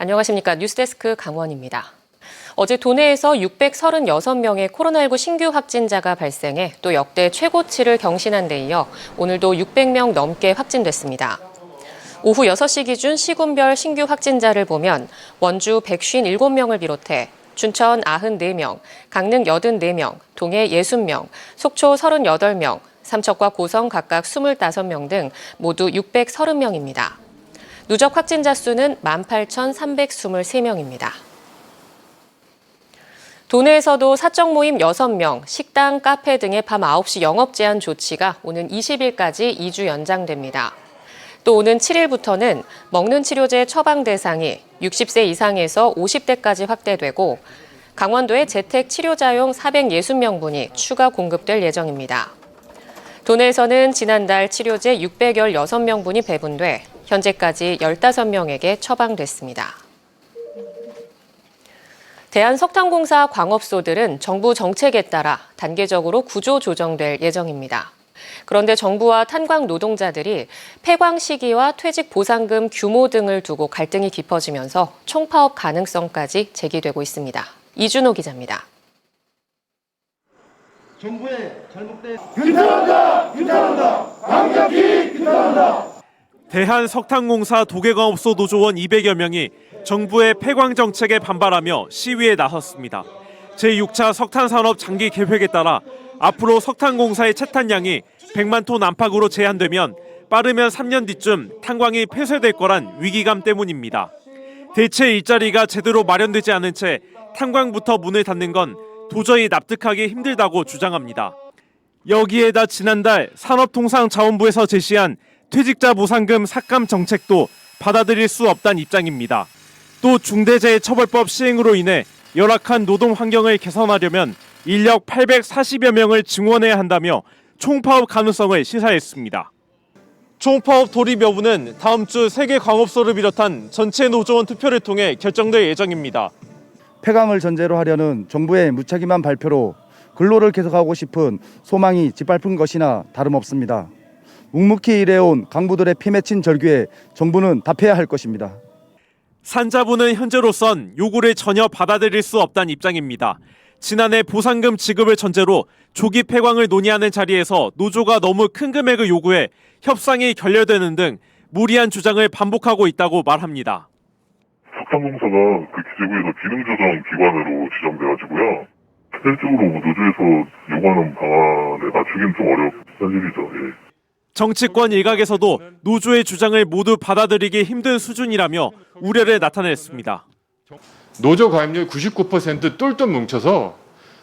안녕하십니까. 뉴스데스크 강원입니다. 어제 도내에서 636명의 코로나19 신규 확진자가 발생해 또 역대 최고치를 경신한 데 이어 오늘도 600명 넘게 확진됐습니다. 오후 6시 기준 시군별 신규 확진자를 보면 원주 157명을 비롯해 춘천 94명, 강릉 84명, 동해 60명, 속초 38명, 삼척과 고성 각각 25명 등 모두 630명입니다. 누적 확진자 수는 18,323명입니다. 도내에서도 사적 모임 6명, 식당, 카페 등의 밤 9시 영업 제한 조치가 오는 20일까지 2주 연장됩니다. 또 오는 7일부터는 먹는 치료제 처방 대상이 60세 이상에서 50대까지 확대되고 강원도에 재택 치료자용 460명분이 추가 공급될 예정입니다. 도내에서는 지난달 치료제 616명분이 배분돼 현재까지 15명에게 처방됐습니다. 대한석탄공사 광업소들은 정부 정책에 따라 단계적으로 구조 조정될 예정입니다. 그런데 정부와 탄광 노동자들이 폐광 시기와 퇴직 보상금 규모 등을 두고 갈등이 깊어지면서 총파업 가능성까지 제기되고 있습니다. 이준호 기자입니다. 정부의 잘못된 규탄한다! 강력히 규탄한다! 대한석탄공사 도계광업소 노조원 200여 명이 정부의 폐광 정책에 반발하며 시위에 나섰습니다. 제6차 석탄산업 장기 계획에 따라 앞으로 석탄공사의 채탄량이 100만 톤 안팎으로 제한되면 빠르면 3년 뒤쯤 탄광이 폐쇄될 거란 위기감 때문입니다. 대체 일자리가 제대로 마련되지 않은 채 탄광부터 문을 닫는 건 도저히 납득하기 힘들다고 주장합니다. 여기에다 지난달 산업통상자원부에서 제시한 퇴직자 보상금 삭감 정책도 받아들일 수 없다는 입장입니다. 또 중대재해처벌법 시행으로 인해 열악한 노동 환경을 개선하려면 인력 840여 명을 증원해야 한다며 총파업 가능성을 시사했습니다. 총파업 돌입 여부는 다음 주 세계광업소를 비롯한 전체 노조원 투표를 통해 결정될 예정입니다. 폐광을 전제로 하려는 정부의 무책임한 발표로 근로를 계속하고 싶은 소망이 짓밟힌 것이나 다름없습니다. 묵묵히 일해온 강부들의 피 맺힌 절규에 정부는 답해야 할 것입니다. 산자부는 현재로선 요구를 전혀 받아들일 수 없다는 입장입니다. 지난해 보상금 지급을 전제로 조기 폐광을 논의하는 자리에서 노조가 너무 큰 금액을 요구해 협상이 결렬되는 등 무리한 주장을 반복하고 있다고 말합니다. 석탄공사가 그 기재부에서 기능조정 기관으로 지정돼가지고요. 실질적으로 노조에서 요구하는 방안에 맞추기는 좀 어려운 현실이죠. 예. 정치권 일각에서도 노조의 주장을 모두 받아들이기 힘든 수준이라며 우려를 나타냈습니다. 노조 가입률 99% 똘똘 뭉쳐서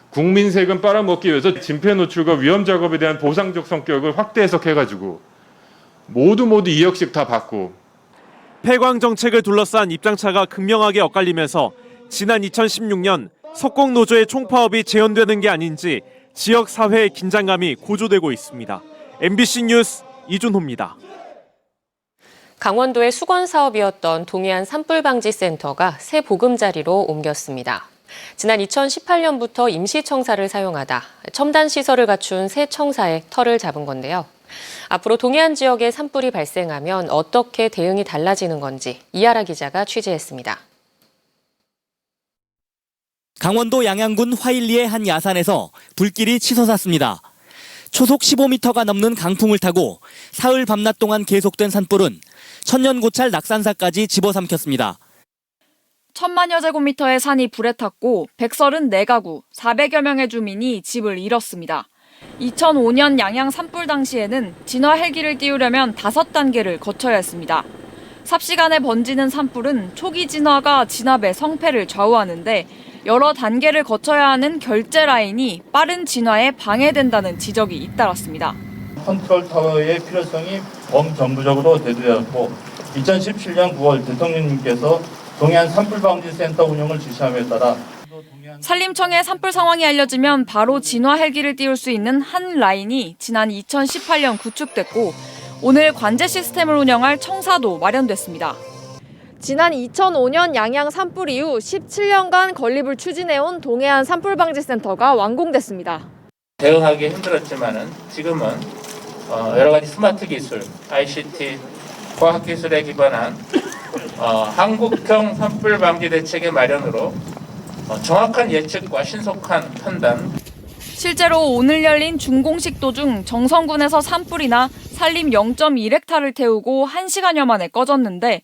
국민 세금 빨아먹기 위해서 진폐 노출과 위험 작업에 대한 보상적 성격을 확대 해석해가지고 모두 2억씩 다 받고 폐광 정책을 둘러싼 입장차가 극명하게 엇갈리면서 지난 2016년 석공노조의 총파업이 재현되는 게 아닌지 지역 사회의 긴장감이 고조되고 있습니다. MBC 뉴스 이준호입니다. 강원도의 수건 사업이었던 동해안 산불방지센터가 새 보금자리로 옮겼습니다. 지난 2018년부터 임시청사를 사용하다 첨단 시설을 갖춘 새 청사에 터를 잡은 건데요. 앞으로 동해안 지역에 산불이 발생하면 어떻게 대응이 달라지는 건지 이하라 기자가 취재했습니다. 강원도 양양군 화일리의 한 야산에서 불길이 치솟았습니다. 초속 15m가 넘는 강풍을 타고 사흘 밤낮 동안 계속된 산불은 천년고찰 낙산사까지 집어삼켰습니다. 1000만여 제곱미터의 산이 불에 탔고 134가구 400여 명의 주민이 집을 잃었습니다. 2005년 양양 산불 당시에는 진화 헬기를 띄우려면 5단계를 거쳐야 했습니다. 삽시간에 번지는 산불은 초기 진화가 진압의 성패를 좌우하는데 여러 단계를 거쳐야 하는 결제 라인이 빠른 진화에 방해된다는 지적이 잇따랐습니다. 컨트롤 타워의 필요성이 범정부적으로 대두되었고 2017년 9월 대통령님께서 동해안 산불방지센터 운영을 지시함에 따라 산림청에 산불 상황이 알려지면 바로 진화 헬기를 띄울 수 있는 한 라인이 지난 2018년 구축됐고 오늘 관제 시스템을 운영할 청사도 마련됐습니다. 지난 2005년 양양 산불 이후 17년간 건립을 추진해온 동해안 산불방지센터가 완공됐습니다. 대응하기 힘들었지만은 지금은 여러 가지 스마트 기술, ICT, 과학 기술에 기반한 한국형 산불 방지 대책의 마련으로 정확한 예측과 신속한 판단, 실제로 오늘 열린 준공식도 중 정선군에서 산불이나 산림 0.1헥타를 태우고 1시간여 만에 꺼졌는데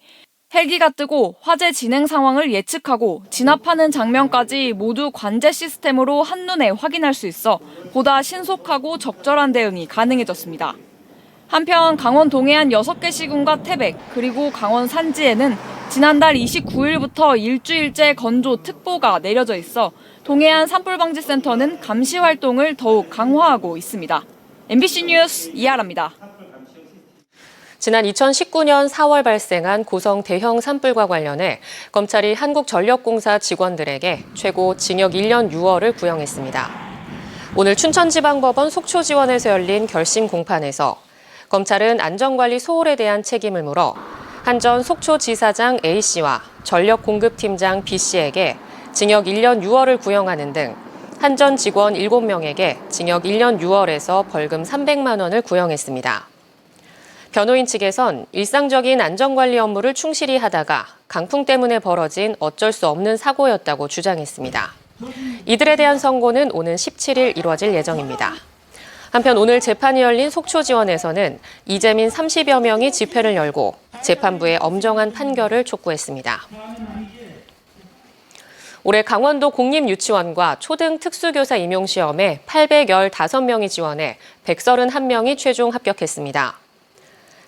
헬기가 뜨고 화재 진행 상황을 예측하고 진압하는 장면까지 모두 관제 시스템으로 한눈에 확인할 수 있어 보다 신속하고 적절한 대응이 가능해졌습니다. 한편 강원 동해안 6개 시군과 태백 그리고 강원 산지에는 지난달 29일부터 일주일째 건조 특보가 내려져 있어 동해안 산불방지센터는 감시 활동을 더욱 강화하고 있습니다. MBC 뉴스 이하라입니다. 지난 2019년 4월 발생한 고성 대형 산불과 관련해 검찰이 한국전력공사 직원들에게 최고 징역 1년 6월을 구형했습니다. 오늘 춘천지방법원 속초지원에서 열린 결심 공판에서 검찰은 안전관리 소홀에 대한 책임을 물어 한전 속초지사장 A씨와 전력공급팀장 B씨에게 징역 1년 6월을 구형하는 등 한전 직원 7명에게 징역 1년 6월에서 벌금 300만 원을 구형했습니다. 변호인 측에선 일상적인 안전관리 업무를 충실히 하다가 강풍 때문에 벌어진 어쩔 수 없는 사고였다고 주장했습니다. 이들에 대한 선고는 오는 17일 이뤄질 예정입니다. 한편 오늘 재판이 열린 속초지원에서는 이재민 30여 명이 집회를 열고 재판부의 엄정한 판결을 촉구했습니다. 올해 강원도 공립유치원과 초등 특수교사 임용시험에 815명이 지원해 131명이 최종 합격했습니다.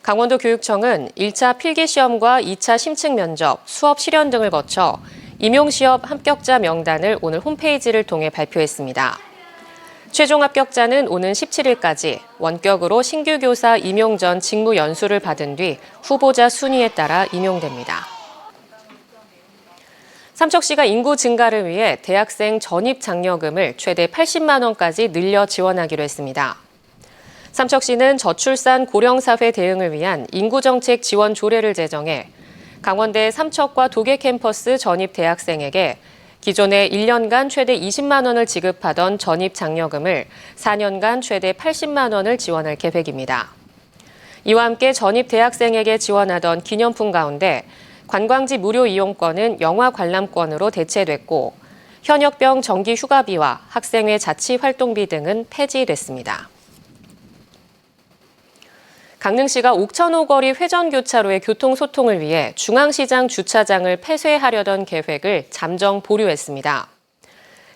강원도 교육청은 1차 필기시험과 2차 심층 면접, 수업 실현 등을 거쳐 임용시험 합격자 명단을 오늘 홈페이지를 통해 발표했습니다. 최종 합격자는 오는 17일까지 원격으로 신규 교사 임용 전 직무 연수를 받은 뒤 후보자 순위에 따라 임용됩니다. 삼척시가 인구 증가를 위해 대학생 전입 장려금을 최대 80만 원까지 늘려 지원하기로 했습니다. 삼척시는 저출산 고령사회 대응을 위한 인구정책 지원 조례를 제정해 강원대 삼척과 도계 캠퍼스 전입 대학생에게 기존에 1년간 최대 20만 원을 지급하던 전입 장려금을 4년간 최대 80만 원을 지원할 계획입니다. 이와 함께 전입 대학생에게 지원하던 기념품 가운데 관광지 무료 이용권은 영화 관람권으로 대체됐고 현역병 정기 휴가비와 학생회 자치 활동비 등은 폐지됐습니다. 강릉시가 옥천호 거리 회전교차로의 교통소통을 위해 중앙시장 주차장을 폐쇄하려던 계획을 잠정 보류했습니다.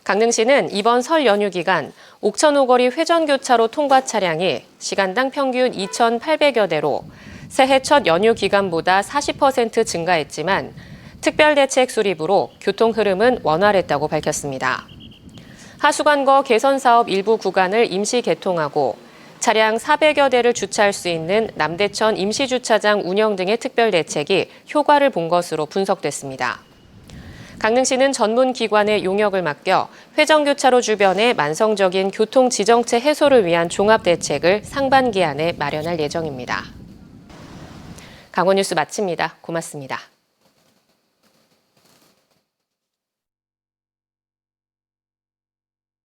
강릉시는 이번 설 연휴 기간 옥천호 거리 회전교차로 통과 차량이 시간당 평균 2,800여 대로 새해 첫 연휴 기간보다 40% 증가했지만 특별대책 수립으로 교통 흐름은 원활했다고 밝혔습니다. 하수관거 개선 사업 일부 구간을 임시 개통하고 차량 400여 대를 주차할 수 있는 남대천 임시주차장 운영 등의 특별대책이 효과를 본 것으로 분석됐습니다. 강릉시는 전문기관에 용역을 맡겨 회전교차로 주변의 만성적인 교통지정체 해소를 위한 종합대책을 상반기 안에 마련할 예정입니다. 강원뉴스 마칩니다. 고맙습니다.